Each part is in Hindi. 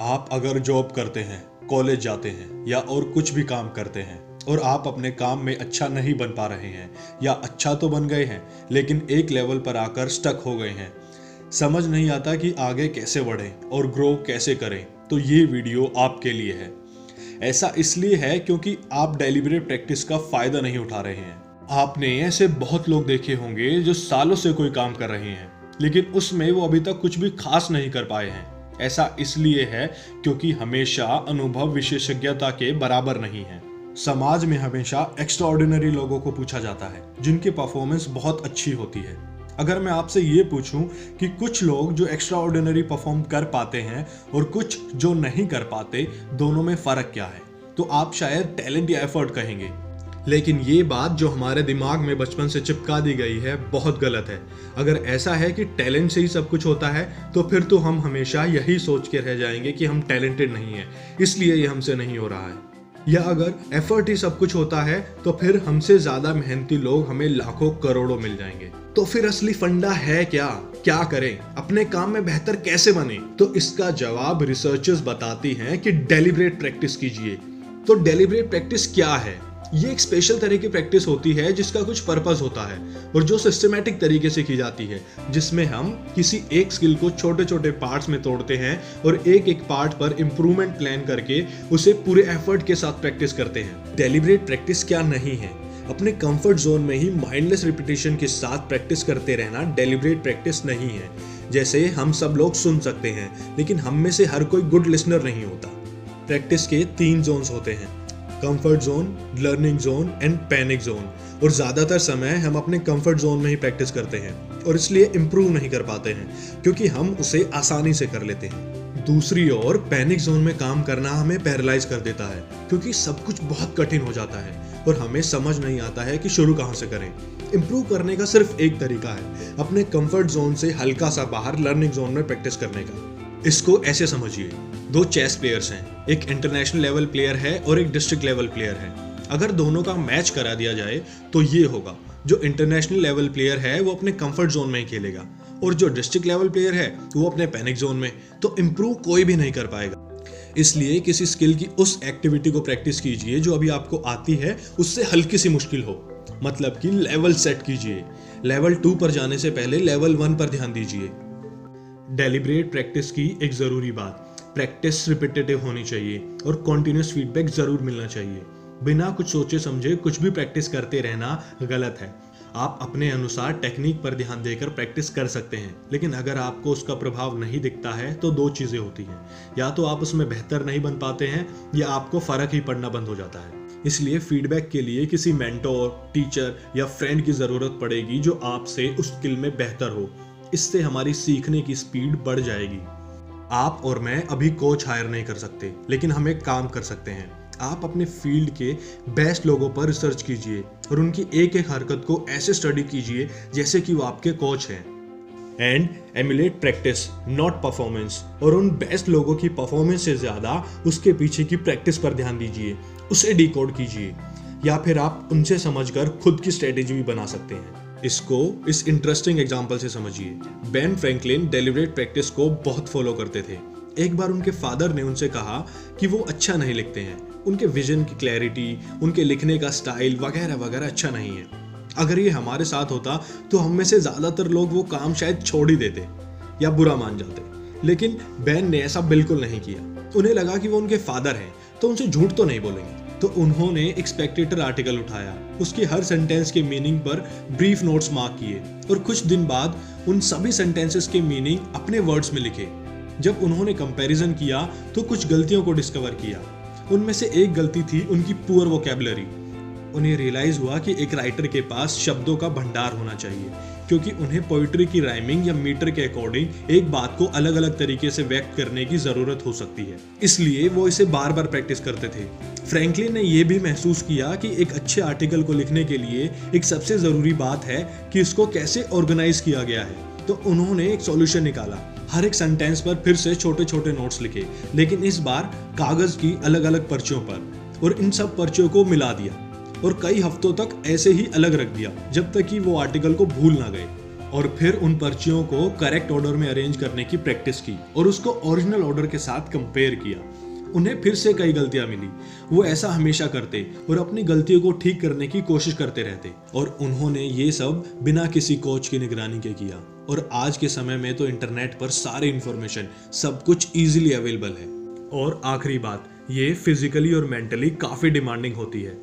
आप अगर जॉब करते हैं, कॉलेज जाते हैं या और कुछ भी काम करते हैं और आप अपने काम में अच्छा नहीं बन पा रहे हैं या अच्छा तो बन गए हैं लेकिन एक लेवल पर आकर स्टक हो गए हैं, समझ नहीं आता कि आगे कैसे बढ़ें और ग्रो कैसे करें, तो ये वीडियो आपके लिए है। ऐसा इसलिए है क्योंकि आप डेलिब्रेट प्रैक्टिस का फ़ायदा नहीं उठा रहे हैं। आपने ऐसे बहुत लोग देखे होंगे जो सालों से कोई काम कर रहे हैं लेकिन उसमें वो अभी तक कुछ भी खास नहीं कर पाए हैं। ऐसा इसलिए है क्योंकि हमेशा अनुभव विशेषज्ञता के बराबर नहीं है। समाज में हमेशा एक्स्ट्राऑर्डिनरी लोगों को पूछा जाता है जिनकी परफॉर्मेंस बहुत अच्छी होती है। अगर मैं आपसे ये पूछूं कि कुछ लोग जो एक्स्ट्राऑर्डिनरी परफॉर्म कर पाते हैं और कुछ जो नहीं कर पाते, दोनों में फ़र्क क्या है, तो आप शायद टैलेंट या एफर्ट कहेंगे। लेकिन ये बात जो हमारे दिमाग में बचपन से चिपका दी गई है बहुत गलत है। अगर ऐसा है कि टैलेंट से ही सब कुछ होता है तो फिर तो हम हमेशा यही सोच के रह जाएंगे कि हम टैलेंटेड नहीं हैं, इसलिए ये हमसे नहीं हो रहा है। या अगर एफर्ट ही सब कुछ होता है तो फिर हमसे ज़्यादा मेहनती लोग हमें लाखों करोड़ों मिल जाएंगे। तो फिर असली फंडा है क्या करें, अपने काम में बेहतर कैसे बने? तो इसका जवाब रिसर्चर्स बताती हैं कि डेलिब्रेट प्रैक्टिस कीजिए। तो डेलिब्रेट प्रैक्टिस क्या है? ये एक स्पेशल तरह की प्रैक्टिस होती है जिसका कुछ पर्पस होता है और जो सिस्टमैटिक तरीके से की जाती है, जिसमें हम किसी एक स्किल को छोटे छोटे पार्ट्स में तोड़ते हैं और एक एक पार्ट पर इम्प्रूवमेंट प्लान करके उसे पूरे एफर्ट के साथ प्रैक्टिस करते हैं। डेलिब्रेट प्रैक्टिस क्या नहीं है? अपने कंफर्ट जोन में ही माइंडलेस रिपीटिशन के साथ प्रैक्टिस करते रहना डेलिब्रेट प्रैक्टिस नहीं है। जैसे हम सब लोग सुन सकते हैं लेकिन हम में से हर कोई गुड लिसनर नहीं होता। प्रैक्टिस के 3 जोन्स होते हैं, comfort zone, learning zone and panic zone. और ज़्यादातर समय हम अपने कंफर्ट जोन में ही प्रैक्टिस करते हैं और इसलिए इम्प्रूव नहीं कर पाते हैं क्योंकि हम उसे आसानी से कर लेते हैं। दूसरी ओर पैनिक जोन में काम करना हमें पैरालाइज कर देता है क्योंकि सब कुछ बहुत कठिन हो जाता है और हमें समझ नहीं आता है कि शुरू कहाँ से करें। इम्प्रूव करने का सिर्फ एक तरीका है, अपने कंफर्ट जोन से हल्का सा बाहर लर्निंग जोन में प्रैक्टिस करने का। इसको ऐसे समझिए, 2 चेस प्लेयर्स हैं, एक इंटरनेशनल लेवल प्लेयर है और एक डिस्ट्रिक्ट लेवल प्लेयर है। अगर दोनों का मैच करा दिया जाए तो ये होगा, जो इंटरनेशनल लेवल प्लेयर है वो अपने कंफर्ट जोन में ही खेलेगा और जो डिस्ट्रिक्ट लेवल प्लेयर है वो अपने पैनिक जोन में। तो इम्प्रूव कोई भी नहीं कर पाएगा। इसलिए किसी स्किल की उस एक्टिविटी को प्रैक्टिस कीजिए जो अभी आपको आती है, उससे हल्की सी मुश्किल हो। मतलब कि लेवल सेट कीजिए। लेवल 2 पर जाने से पहले लेवल 1 पर ध्यान दीजिए। डेलिब्रेट प्रैक्टिस की एक ज़रूरी बात, प्रैक्टिस रिपीटेटिव होनी चाहिए और कॉन्टिन्यूस फीडबैक ज़रूर मिलना चाहिए। बिना कुछ सोचे समझे कुछ भी प्रैक्टिस करते रहना गलत है। आप अपने अनुसार टेक्निक पर ध्यान देकर प्रैक्टिस कर सकते हैं, लेकिन अगर आपको उसका प्रभाव नहीं दिखता है तो 2 चीज़ें होती हैं, या तो आप उसमें बेहतर नहीं बन पाते हैं या आपको फ़र्क ही पड़ना बंद हो जाता है। इसलिए फीडबैक के लिए किसी मेंटोर, टीचर या फ्रेंड की ज़रूरत पड़ेगी जो आपसे उस स्किल में बेहतर हो। इससे हमारी सीखने की स्पीड बढ़ जाएगी। आप और मैं अभी कोच हायर नहीं कर सकते, लेकिन हम एक काम कर सकते हैं। आप अपने फील्ड के बेस्ट लोगों पर रिसर्च कीजिए और उनकी एक एक हरकत को ऐसे स्टडी कीजिए जैसे कि वो आपके कोच हैं। And emulate practice not performance. और उन बेस्ट लोगों की परफॉर्मेंस से ज़्यादा उसके पीछे की प्रैक्टिस पर ध्यान दीजिए, उसे डिकोड कीजिए, या फिर आप उनसे समझकर खुद की स्ट्रेटेजी भी बना सकते हैं। इसको इस इंटरेस्टिंग एग्जाम्पल से समझिए। बेन फ्रैंकलिन डेलिब्रेट प्रैक्टिस को बहुत फॉलो करते थे। एक बार उनके फादर ने उनसे कहा कि वो अच्छा नहीं लिखते हैं, उनके विजन की क्लैरिटी, उनके लिखने का स्टाइल वगैरह वगैरह अच्छा नहीं है। अगर ये हमारे साथ होता तो हम में से ज़्यादातर लोग वो काम शायद छोड़ ही देते या बुरा मान जाते, लेकिन बेन ने ऐसा बिल्कुल नहीं किया। उन्हें लगा कि वो उनके फादर हैं तो उनसे झूठ तो नहीं बोलेंगे, तो उन्होंने एक स्पेक्टेटर आर्टिकल उठाया, उसकी हर सेंटेंस के मीनिंग पर ब्रीफ नोट्स मार्क किए और कुछ दिन बाद उन सभी सेंटेंसेस के मीनिंग अपने वर्ड्स में लिखे। जब उन्होंने कंपैरिजन किया तो कुछ गलतियों को डिस्कवर किया। उनमें से एक गलती थी उनकी पुअर वोकैबुलरी। उन्हें रियलाइज हुआ कि एक राइटर के पास शब्दों का भंडार होना चाहिए, क्योंकि उन्हें पोइट्री की राइमिंग या मीटर के अकॉर्डिंग एक बात को अलग अलग तरीके से व्यक्त करने की ज़रूरत हो सकती है। इसलिए वो इसे बार बार प्रैक्टिस करते थे। फ्रैंकलिन ने यह भी महसूस किया कि एक अच्छे आर्टिकल को लिखने के लिए एक सबसे ज़रूरी बात है कि इसको कैसे ऑर्गेनाइज किया गया है। तो उन्होंने एक सॉल्यूशन निकाला। हर एक सेंटेंस पर फिर से छोटे छोटे नोट्स लिखे, लेकिन इस बार कागज़ की अलग अलग पर्चियों पर, और इन सब पर्चियों को मिला दिया और कई हफ्तों तक ऐसे ही अलग रख दिया जब तक कि वो आर्टिकल को भूल ना गए। और फिर उन पर्चियों को करेक्ट ऑर्डर में अरेंज करने की प्रैक्टिस की और उसको ओरिजिनल ऑर्डर के साथ कंपेयर किया। उन्हें फिर से कई गलतियां मिली। वो ऐसा हमेशा करते और अपनी गलतियों को ठीक करने की कोशिश करते रहते, और उन्होंने ये सब बिना किसी कोच की निगरानी के किया। और आज के समय में तो इंटरनेट पर सारी इंफॉर्मेशन, सब कुछ इजीली अवेलेबल है। और आखिरी बात, ये फिजिकली और मेंटली काफी डिमांडिंग होती है।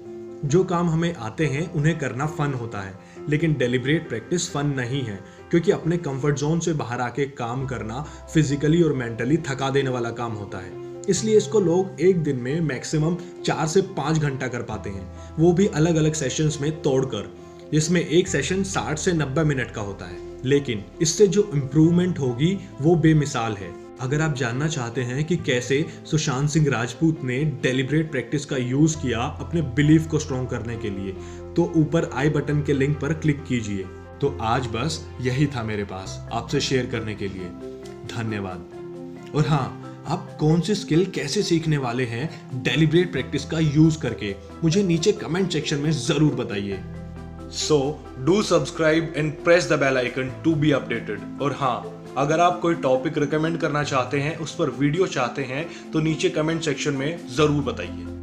जो काम हमें आते हैं उन्हें करना फन होता है, लेकिन डेलिब्रेट प्रैक्टिस फन नहीं है, क्योंकि अपने कंफर्ट जोन से बाहर आके काम करना फिजिकली और मेंटली थका देने वाला काम होता है। इसलिए इसको लोग एक दिन में मैक्सिमम 4 से 5 घंटा कर पाते हैं, वो भी अलग अलग सेशंस में तोड़कर, जिसमें एक सेशन 60 से 90 मिनट का होता है। लेकिन इससे जो इम्प्रूवमेंट होगी वो बेमिसाल है। अगर आप जानना चाहते हैं कि कैसे सुशांत सिंह राजपूत ने डेलिब्रेट प्रैक्टिस का यूज किया अपने बिलीफ को स्ट्रॉन्ग करने के लिए, तो ऊपर आई बटन के लिंक पर क्लिक कीजिए। तो आज बस यही था मेरे पास आपसे शेयर करने के लिए। धन्यवाद। और हाँ, आप कौन सी स्किल कैसे सीखने वाले हैं डेलिब्रेट प्रैक्टिस का यूज करके, मुझे नीचे कमेंट सेक्शन में जरूर बताइए। So do subscribe and press the bell icon to be updated। और हाँ, अगर आप कोई टॉपिक रिकमेंड करना चाहते हैं, उस पर वीडियो चाहते हैं, तो नीचे कमेंट सेक्शन में जरूर बताइए।